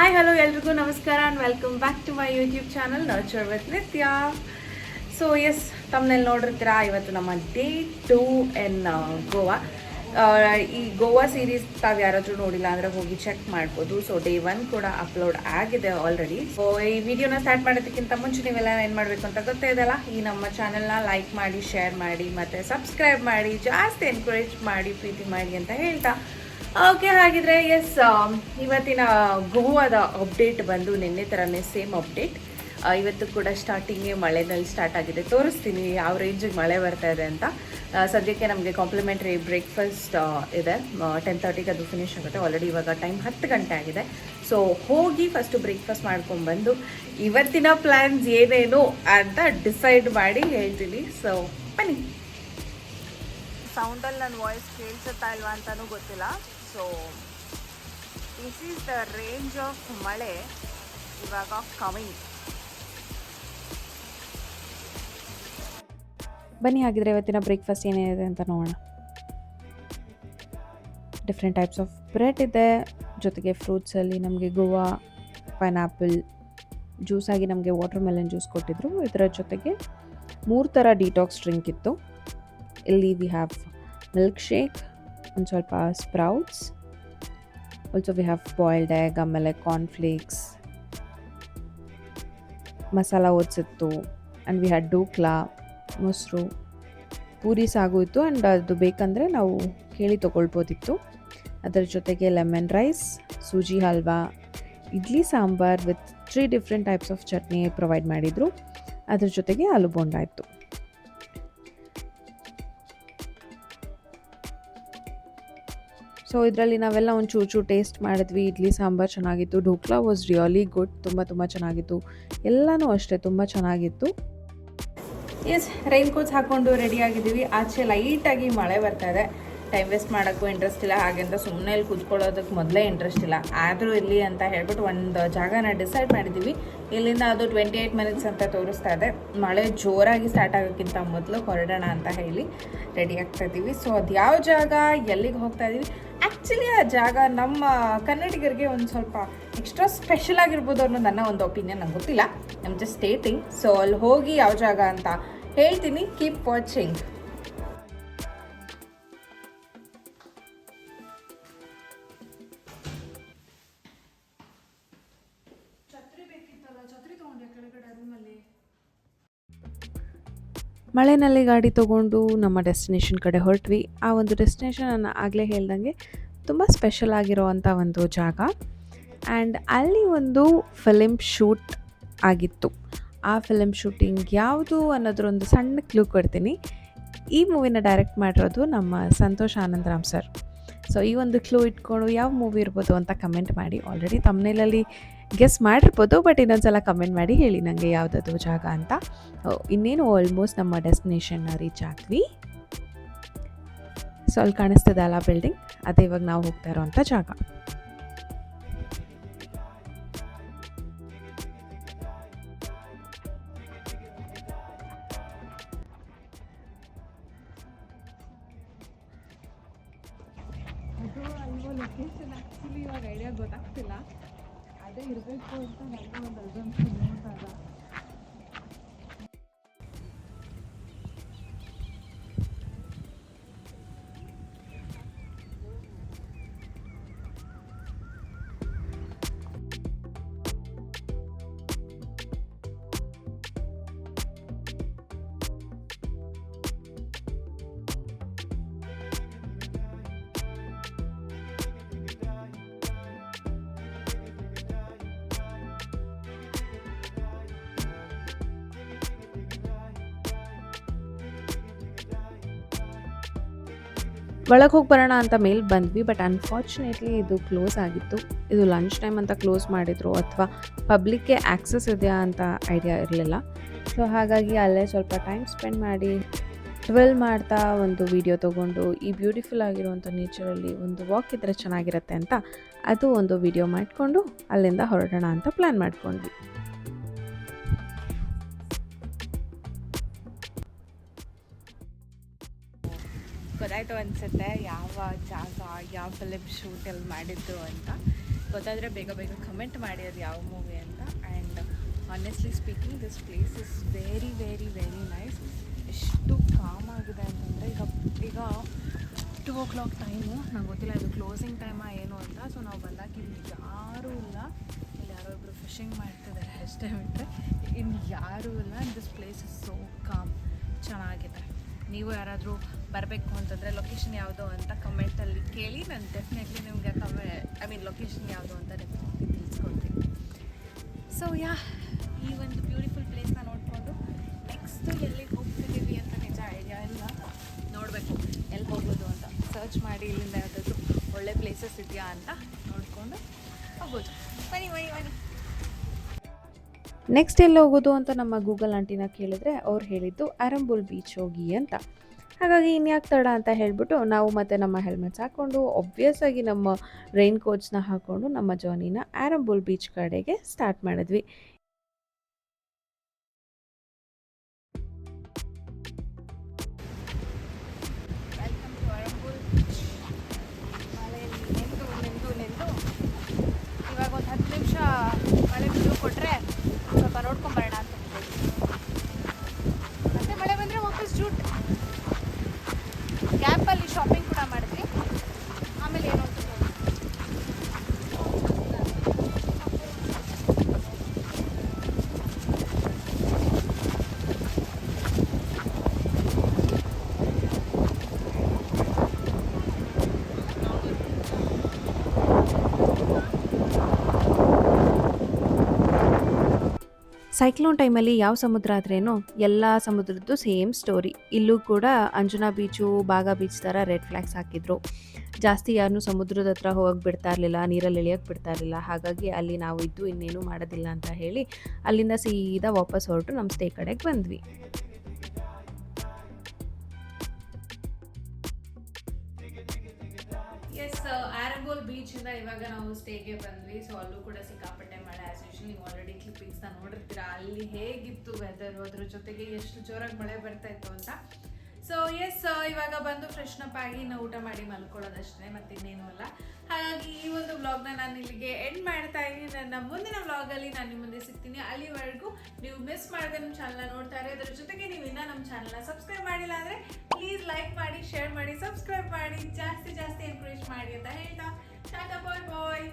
Hi hello ಎಲ್ರಿಗೂ ನಮಸ್ಕಾರ and welcome back to my YouTube channel Nurture with Nitya. So yes, ತಮ್ಮನೇಲಿ ನೋಡಿರ್ತೀರಾ, ಇವತ್ತು ನಮ್ಮ ಡೇ 2 ಇನ್ ಗೋವಾ. ಈ ಗೋವಾ ಸೀರೀಸ್ ತಾವು ಯಾರಾದರೂ ನೋಡಿಲ್ಲ ಅಂದರೆ ಹೋಗಿ ಚೆಕ್ ಮಾಡ್ಬೋದು. ಸೊ ಡೇ 1 ಕೂಡ ಅಪ್ಲೋಡ್ ಆಗಿದೆ ಆಲ್ರೆಡಿ. ಸೊ ಈ ವಿಡಿಯೋನ ಸ್ಟಾರ್ಟ್ ಮಾಡೋದಕ್ಕಿಂತ ಮುಂಚೆ ನೀವೆಲ್ಲ ಏನು ಮಾಡಬೇಕು ಅಂತ ಗೊತ್ತೇ ಇದೆಲ್ಲ, ಈ ನಮ್ಮ ಚಾನಲ್ನ ಲೈಕ್ ಮಾಡಿ, ಶೇರ್ ಮಾಡಿ ಮತ್ತು ಸಬ್ಸ್ಕ್ರೈಬ್ ಮಾಡಿ, ಜಾಸ್ತಿ ಎನ್ಕರೇಜ್ ಮಾಡಿ, ಪ್ರೀತಿ ಮಾಡಿ ಅಂತ ಹೇಳ್ತಾ, ಓಕೆ ಹಾಗಿದ್ರೆ ಎಸ್, ಇವತ್ತಿನ ಗೋವಾದ ಅಪ್ಡೇಟ್ ಬಂದು ನಿನ್ನೆ ಥರನೇ ಸೇಮ್ ಅಪ್ಡೇಟ್. ಇವತ್ತು ಕೂಡ ಸ್ಟಾರ್ಟಿಂಗೇ ಮಳೆನಲ್ಲಿ ಸ್ಟಾರ್ಟ್ ಆಗಿದೆ. ತೋರಿಸ್ತೀನಿ ಯಾವ ರೇಂಜಿಗೆ ಮಳೆ ಬರ್ತಾ ಇದೆ ಅಂತ. ಸದ್ಯಕ್ಕೆ ನಮಗೆ ಕಾಂಪ್ಲಿಮೆಂಟ್ರಿ ಬ್ರೇಕ್ಫಾಸ್ಟ್ ಇದೆ. 10:30ಗೆ ಅದು ಫಿನಿಶ್ ಆಗುತ್ತೆ. ಆಲ್ರೆಡಿ ಇವಾಗ ಟೈಮ್ 10 ಗಂಟೆ ಆಗಿದೆ. ಸೊ ಹೋಗಿ ಫಸ್ಟು ಬ್ರೇಕ್ಫಾಸ್ಟ್ ಮಾಡ್ಕೊಂಡ್ಬಂದು ಇವತ್ತಿನ ಪ್ಲ್ಯಾನ್ಸ್ ಏನೇನು ಅಂತ ಡಿಸೈಡ್ ಮಾಡಿ ಹೇಳ್ತೀನಿ. ಸೊ ಬನ್ನಿ. ಸೌಂಡಲ್ಲಿ ನನ್ನ ವಾಯ್ಸ್ ಕೇಳಿಸುತ್ತಾ ಇಲ್ವಾ ಅಂತಲೂ ಗೊತ್ತಿಲ್ಲ. So this is the range of ಮಳೆ ಇವಾಗ ಕಮಿಂಗ್. ಬನ್ನಿ ಹಾಗಿದ್ರೆ ಇವತ್ತಿನ ಬ್ರೇಕ್ಫಾಸ್ಟ್ ಏನೇನಿದೆ ಅಂತ ನೋಡೋಣ. ಡಿಫ್ರೆಂಟ್ ಟೈಪ್ಸ್ ಆಫ್ ಬ್ರೆಡ್ ಇದೆ, ಜೊತೆಗೆ ಫ್ರೂಟ್ಸಲ್ಲಿ ನಮಗೆ ಗೋವಾ ಪೈನಾಪಲ್ ಜ್ಯೂಸ್ ಆಗಿ ನಮಗೆ ವಾಟರ್ ಮೆಲನ್ ಜ್ಯೂಸ್ ಕೊಟ್ಟಿದ್ರು. ಇದರ ಜೊತೆಗೆ 3 ಥರ ಡಿಟಾಕ್ಸ್ ಡ್ರಿಂಕ್ ಇತ್ತು. ಇಲ್ಲಿ ವಿ ಹ್ಯಾವ್ ಮಿಲ್ಕ್ ಶೇಕ್, ಒಂದು ಸ್ವಲ್ಪ sprouts, also we have boiled egg, ಆಮೇಲೆ ಕಾರ್ನ್ಫ್ಲೇಕ್ಸ್, ಮಸಾಲ ಓಟ್ಸಿತ್ತು, ಆ್ಯಂಡ್ ವಿ ಹ್ಯಾಡ್ ಡೋಕ್ಲಾ, ಮೊಸರು, ಪೂರಿ ಸಾಗು ಇತ್ತು. ಆ್ಯಂಡ್ ಅದು ಬೇಕಂದರೆ ನಾವು ಹೇಳಿ ತೊಗೊಳ್ಬೋದಿತ್ತು. ಅದರ ಜೊತೆಗೆ ಲೆಮನ್ ರೈಸ್, ಸೂಜಿ halwa, idli sambar with 3 different types of chutney provide ಮಾಡಿದರು. ಅದ್ರ ಜೊತೆಗೆ ಆಲೂ ಬೋಂಡ ಇತ್ತು. ಸೊ ಇದರಲ್ಲಿ ನಾವೆಲ್ಲ ಒಂದು ಚೂರು ಟೇಸ್ಟ್ ಮಾಡಿದ್ವಿ. ಇಡ್ಲಿ ಸಾಂಬಾರ್ ಚೆನ್ನಾಗಿತ್ತು, ಢೋಕ್ಲಾ ವಾಸ್ ರಿಯಲಿ ಗುಡ್, ತುಂಬ ಚೆನ್ನಾಗಿತ್ತು. ಎಲ್ಲನೂ ಅಷ್ಟೇ ತುಂಬ ಚೆನ್ನಾಗಿತ್ತು. ಎಸ್, ರೈನ್ ಕೋಟ್ಸ್ ಹಾಕ್ಕೊಂಡು ರೆಡಿ ಆಗಿದ್ದೀವಿ. ಆಚೆ ಲೈಟಾಗಿ ಮಳೆ ಬರ್ತಾ ಇದೆ. ಟೈಮ್ ವೇಸ್ಟ್ ಮಾಡೋಕ್ಕೂ ಇಂಟ್ರೆಸ್ಟ್ ಇಲ್ಲ, ಹಾಗೆಂತ ಸುಮ್ಮನೆ ಇಲ್ಲಿ ಕೂತ್ಕೊಳ್ಳೋದಕ್ಕೆ ಮೊದಲೇ ಇಂಟ್ರೆಸ್ಟ್ ಇಲ್ಲ. ಆದರೂ ಇಲ್ಲಿ ಅಂತ ಹೇಳ್ಬಿಟ್ಟು ಒಂದು ಜಾಗನ ಡಿಸೈಡ್ ಮಾಡಿದ್ದೀವಿ. ಇಲ್ಲಿಂದ ಅದು 28 ಮಿನಿಟ್ಸ್ ಅಂತ ತೋರಿಸ್ತಾ ಇದೆ. ಮಳೆ ಜೋರಾಗಿ ಸ್ಟಾರ್ಟ್ ಆಗೋಕ್ಕಿಂತ ಮೊದಲು ಹೊರಡೋಣ ಅಂತ ಹೇಳಿ ರೆಡಿ ಆಗ್ತಾ ಇದ್ದೀವಿ. ಸೊ ಅದು ಯಾವ ಜಾಗ, ಎಲ್ಲಿಗೆ ಹೋಗ್ತಾ ಇದ್ದೀವಿ, ಆ್ಯಕ್ಚುಲಿ ಆ ಜಾಗ ನಮ್ಮ ಕನ್ನಡಿಗರಿಗೆ ಒಂದು ಸ್ವಲ್ಪ ಎಕ್ಸ್ಟ್ರಾ ಸ್ಪೆಷಲ್ ಆಗಿರ್ಬೋದು ಅನ್ನೋ ನನ್ನ ಒಂದು ಒಪಿನಿಯನ್, ನಂಗೆ ಗೊತ್ತಿಲ್ಲ, ಐಮ್ ಜಸ್ಟ್ ಸ್ಟೇಟಿಂಗ್. ಸೊ ಅಲ್ಲಿ ಹೋಗಿ ಯಾವ ಜಾಗ ಅಂತ ಹೇಳ್ತೀನಿ. Keep watching. ಮಳೆನಲ್ಲಿ ಗಾಡಿ ತೊಗೊಂಡು ನಮ್ಮ ಡೆಸ್ಟಿನೇಷನ್ ಕಡೆ ಹೊರಟ್ವಿ. ಆ ಒಂದು ಡೆಸ್ಟಿನೇಷನ್ ನಾನು ಆಗಲೇ ಹೇಳ್ದಂಗೆ ತುಂಬ ಸ್ಪೆಷಲ್ ಆಗಿರೋವಂಥ ಒಂದು ಜಾಗ. ಆ್ಯಂಡ್ ಅಲ್ಲಿ ಒಂದು ಫಿಲಿಮ್ ಶೂಟ್ ಆಗಿತ್ತು. ಆ ಫಿಲಿಮ್ ಶೂಟಿಂಗ್ ಯಾವುದು ಅನ್ನೋದ್ರೊಂದು ಸಣ್ಣ ಕ್ಲೂ ಕೊಡ್ತೀನಿ. ಈ ಮೂವಿನ ಡೈರೆಕ್ಟ್ ಮಾಡಿರೋದು ನಮ್ಮ ಸಂತೋಷ್ ಆನಂದರಾಮ್ ಸರ್. ಸೊ ಈ ಒಂದು ಕ್ಲೂ ಇಟ್ಕೊಂಡು ಯಾವ ಮೂವಿ ಇರ್ಬೋದು ಅಂತ ಕಮೆಂಟ್ ಮಾಡಿ. ಆಲ್ರೆಡಿ ತಮ್ನೇಲಲ್ಲಿ ಗೆಸ್ ಮಾಡಿರ್ಬೋದು, ಬಟ್ ಇನ್ನೊಂದ್ಸಲ ಕಮೆಂಟ್ ಮಾಡಿ ಹೇಳಿ ನನಗೆ ಯಾವುದದು ಜಾಗ ಅಂತ. ಇನ್ನೇನು ಆಲ್ಮೋಸ್ಟ್ ನಮ್ಮ ಡೆಸ್ಟಿನೇಷನ್ನ ರೀಚ್ ಆಗ್ವಿ. ಸೊ ಅಲ್ಲಿ ಕಾಣಿಸ್ತದೆ ಅಲ್ಲ ಬಿಲ್ಡಿಂಗ್, ಅದೇ ಇವಾಗ ನಾವು ಹೋಗ್ತಾ ಇರೋವಂಥ ಜಾಗ. ಅದು ಅಲ್ವೋ ಲೊಕೇಶನ್ ಆ್ಯಕ್ಚುಲಿ ಇವಾಗ ಐಡಿಯಾ ಗೊತ್ತಾಗ್ತಿಲ್ಲ. ಅದೇ ಇರಬೇಕು ಅಂತ ನನಗೆ ಒಂದು ಅಸಂಪ್ಷನ್ ನೋಡಿದಾಗ. ಒಳಗೆ ಹೋಗಿ ಬರೋಣ ಅಂತ ಮೇಲೆ ಬಂದ್ವಿ, ಬಟ್ ಅನ್ಫಾರ್ಚುನೇಟ್ಲಿ ಇದು ಕ್ಲೋಸ್ ಆಗಿತ್ತು. ಇದು ಲಂಚ್ ಟೈಮ್ ಅಂತ ಕ್ಲೋಸ್ ಮಾಡಿದರು, ಅಥವಾ ಪಬ್ಲಿಕ್ಗೆ ಆ್ಯಕ್ಸಸ್ ಇದೆಯಾ ಅಂತ ಐಡಿಯಾ ಇರಲಿಲ್ಲ. ಸೊ ಹಾಗಾಗಿ ಅಲ್ಲೇ ಸ್ವಲ್ಪ ಟೈಮ್ ಸ್ಪೆಂಡ್ ಮಾಡಿ ಟ್ವೆಲ್ ಮಾಡ್ತಾ ಒಂದು ವಿಡಿಯೋ ತೊಗೊಂಡು ಈ ಬ್ಯೂಟಿಫುಲ್ ಆಗಿರುವಂಥ ನೇಚರಲ್ಲಿ ಒಂದು ವಾಕ್ ಇದ್ದರೆ ಚೆನ್ನಾಗಿರುತ್ತೆ ಅಂತ ಅದು ಒಂದು ವಿಡಿಯೋ ಮಾಡಿಕೊಂಡು ಅಲ್ಲಿಂದ ಹೊರಡೋಣ ಅಂತ ಪ್ಲ್ಯಾನ್ ಮಾಡ್ಕೊಂಡ್ವಿ. ಗೊತ್ತಾಯ್ತು ಅನಿಸುತ್ತೆ ಯಾವ ಜಾಗ, ಯಾವ ಫಿಲಿಮ್ ಶೂಟಲ್ಲಿ ಮಾಡಿದ್ರು ಅಂತ. ಗೊತ್ತಾದರೆ ಬೇಗ ಬೇಗ ಕಮೆಂಟ್ ಮಾಡಿ ಅದು ಯಾವ ಮೂವಿ ಅಂತ. And honestly speaking this place is very very very nice. ಎಷ್ಟು ಕಾಮ್ ಆಗಿದೆ ಅಂತಂದರೆ ಈಗ 2 o'clock ಟೈಮು, ನಂಗೆ ಗೊತ್ತಿಲ್ಲ ಇದು ಕ್ಲೋಸಿಂಗ್ ಟೈಮಾ ಏನು ಅಂತ. ಸೊ ನಾವು ಬಂದಾಗ ಇಲ್ಲಿ ಯಾರೂ ಇಲ್ಲ, ಇಲ್ಲಿ ಯಾರೋ ಇಬ್ಬರು ಫಿಶಿಂಗ್ ಮಾಡ್ತಿದ್ದಾರೆ ಅಷ್ಟೇ ಬಿಟ್ಟರೆ ಇನ್ನು ಯಾರೂ ಇಲ್ಲ. This place is so com, ಚೆನ್ನಾಗಿದೆ. ನೀವು ಯಾರಾದರೂ ಬರಬೇಕು ಅಂತಂದರೆ ಲೊಕೇಶನ್ ಯಾವುದು ಅಂತ ಕಮೆಂಟಲ್ಲಿ ಕೇಳಿ, ನಾನು ಡೆಫಿನೆಟ್ಲಿ ನಿಮಗೆ ಲೊಕೇಶನ್ ಯಾವುದು ಅಂತ ಡೆಫಿನೆಟ್ಲಿ ತಿಳಿಸ್ಕೊಡ್ತೀನಿ. ಸೊ ಈ ಒಂದು ಬ್ಯೂಟಿಫುಲ್ ಪ್ಲೇಸ್ನ ನೋಡಿಕೊಂಡು ನೆಕ್ಸ್ಟು ಎಲ್ಲಿಗೆ ಹೋಗ್ತಿದ್ದೀವಿ ಅಂತ ನಿಜ ಐಡಿಯಾ ಇಲ್ಲ, ನೋಡಬೇಕು ಎಲ್ಲಿ ಹೋಗೋದು ಅಂತ ಸರ್ಚ್ ಮಾಡಿ ಇಲ್ಲಿಂದ ಯಾವುದಾದ್ರು ಒಳ್ಳೆ ಪ್ಲೇಸಸ್ ಇದೆಯಾ ಅಂತ ನೋಡಿಕೊಂಡು ಹೋಗೋದು. ಬನ್ನಿ. ನೆಕ್ಸ್ಟ್ ಎಲ್ಲಿ ಹೋಗೋದು ಅಂತ ನಮ್ಮ ಗೂಗಲ್ ಆಂಟಿನ ಕೇಳಿದ್ರೆ ಅವ್ರು ಹೇಳಿದ್ದು ಆರಂಬುಲ್ ಬೀಚ್ ಹೋಗಿ ಅಂತ. ಹಾಗಾಗಿ ಇನ್ಯಾಕೆ ತಡ ಅಂತ ಹೇಳಿಬಿಟ್ಟು ನಾವು ಮತ್ತು ನಮ್ಮ ಹೆಲ್ಮೆಟ್ಸ್ ಹಾಕ್ಕೊಂಡು ಆಬ್ವಿಯಸ್ ಆಗಿ ನಮ್ಮ ರೈನ್ ಕೋಟ್ಸ್ನ ಹಾಕ್ಕೊಂಡು ನಮ್ಮ ಜರ್ನಿನ ಆರಂಬುಲ್ ಬೀಚ್ ಕಡೆಗೆ ಸ್ಟಾರ್ಟ್ ಮಾಡಿದ್ವಿ. ಇವಾಗ ಒಂದು 10 ನಿಮಿಷ ಮಳೆ ಬಿದ್ದು ಕೊಟ್ಟರೆ ಸ್ವಲ್ಪ ನೋಡ್ಕೊಂಬರೋಣ ಅಂತ ಮತ್ತೆ ಮಳೆ ಬಂದರೆ ವಾಪಸ್ ಜೂಟ್ ಗ್ಯಾಪಲ್ಲಿ ಶಾಪಿಂಗ್ ಕೂಡ ಮಾಡಿದ್ವಿ. ಆಮೇಲೆ ಏನು ಅಂತ ಸೈಕ್ಲೋನ್ ಟೈಮಲ್ಲಿ ಯಾವ ಸಮುದ್ರ ಆದ್ರೇನು ಎಲ್ಲ ಸಮುದ್ರದ್ದು ಸೇಮ್ ಸ್ಟೋರಿ. ಇಲ್ಲೂ ಕೂಡ ಅಂಜನಾ ಬೀಚು, ಬಾಗಾ ಬೀಚ್ ಥರ ರೆಡ್ ಫ್ಲ್ಯಾಗ್ಸ್ ಹಾಕಿದ್ರು. ಜಾಸ್ತಿ ಯಾರನ್ನೂ ಸಮುದ್ರದ ಹತ್ರ ಹೋಗಕ್ಕೆ ಬಿಡ್ತಾ ಇರಲಿಲ್ಲ, ನೀರಲ್ಲಿ ಇಳಿಯೋಕ್ಕೆ ಬಿಡ್ತಾ ಇರಲಿಲ್ಲ. ಹಾಗಾಗಿ ಅಲ್ಲಿ ನಾವು ಇದ್ದು ಇನ್ನೇನು ಮಾಡೋದಿಲ್ಲ ಅಂತ ಹೇಳಿ ಅಲ್ಲಿಂದ ಸೀದಾ ವಾಪಸ್ ಹೊರಟು ನಮ್ಮ ಸ್ಟೇ ಕಡೆಗೆ ಬಂದ್ವಿ. ಆರಂಬೋಲ್ ಬೀಚಿಂದ ಇವಾಗ ನಾವು ಸ್ಟೇಗೆ ಬಂದ್ವಿ. ಸೊ ಅಲ್ಲೂ ಕೂಡ ಸಿಕ್ಕಾಪಟ್ಟೆ ಮಳೆ. ಆಸ್ ಯೂಶುವಲ್ ನೀವು ಆಲ್ರೆಡಿ ಕ್ಲಿಪ್ಪಿಂಗ್ಸ್ನ ನೋಡಿರ್ತೀರಾ ಅಲ್ಲಿ ಹೇಗಿತ್ತು ವೆದರ್, ಅದ್ರ ಜೊತೆಗೆ ಎಷ್ಟು ಜೋರಾಗಿ ಮಳೆ ಬರ್ತಾ ಇತ್ತು ಅಂತ. ಸೊ ಇವಾಗ ಬಂದು ಫ್ರೆಶ್ನಪ್ ಆಗಿ ನಾವು ಊಟ ಮಾಡಿ ಮಲ್ಕೊಳ್ಳೋದಷ್ಟೇ, ಮತ್ತೆ ಇನ್ನೇನು ಅಲ್ಲ. ಹಾಗಾಗಿ ಈ ಒಂದು ವ್ಲಾಗ್ನ ನಾನು ಇಲ್ಲಿಗೆ ಎಂಡ್ ಮಾಡ್ತಾ ಇದ್ದೀನಿ. ನನ್ನ ಮುಂದಿನ ವ್ಲಾಗಲ್ಲಿ ನಾನು ನಿಮ್ಮ ಮುಂದೆ ಸಿಗ್ತೀನಿ. ಅಲ್ಲಿವರೆಗೂ ನೀವು ಮಿಸ್ ಮಾಡದೆ ನಮ್ಮ ಚಾನಲ್ನ ನೋಡ್ತಾ ಇರಿ. ಅದರ ಜೊತೆಗೆ ನೀವು ಇನ್ನೂ ನಮ್ಮ ಚಾನಲ್ನ ಸಬ್ಸ್ಕ್ರೈಬ್ ಮಾಡಿಲ್ಲ ಅಂದರೆ ಪ್ಲೀಸ್ ಲೈಕ್ ಮಾಡಿ, ಶೇರ್ ಮಾಡಿ, ಸಬ್ಸ್ಕ್ರೈಬ್ ಮಾಡಿ, ಜಾಸ್ತಿ ಜಾಸ್ತಿ ಎನ್ಕರೇಜ್ ಮಾಡಿ ಅಂತ ಹೇಳ್ತಾ ಟಾಟಾ ಬಾಯ್ ಬಾಯ್.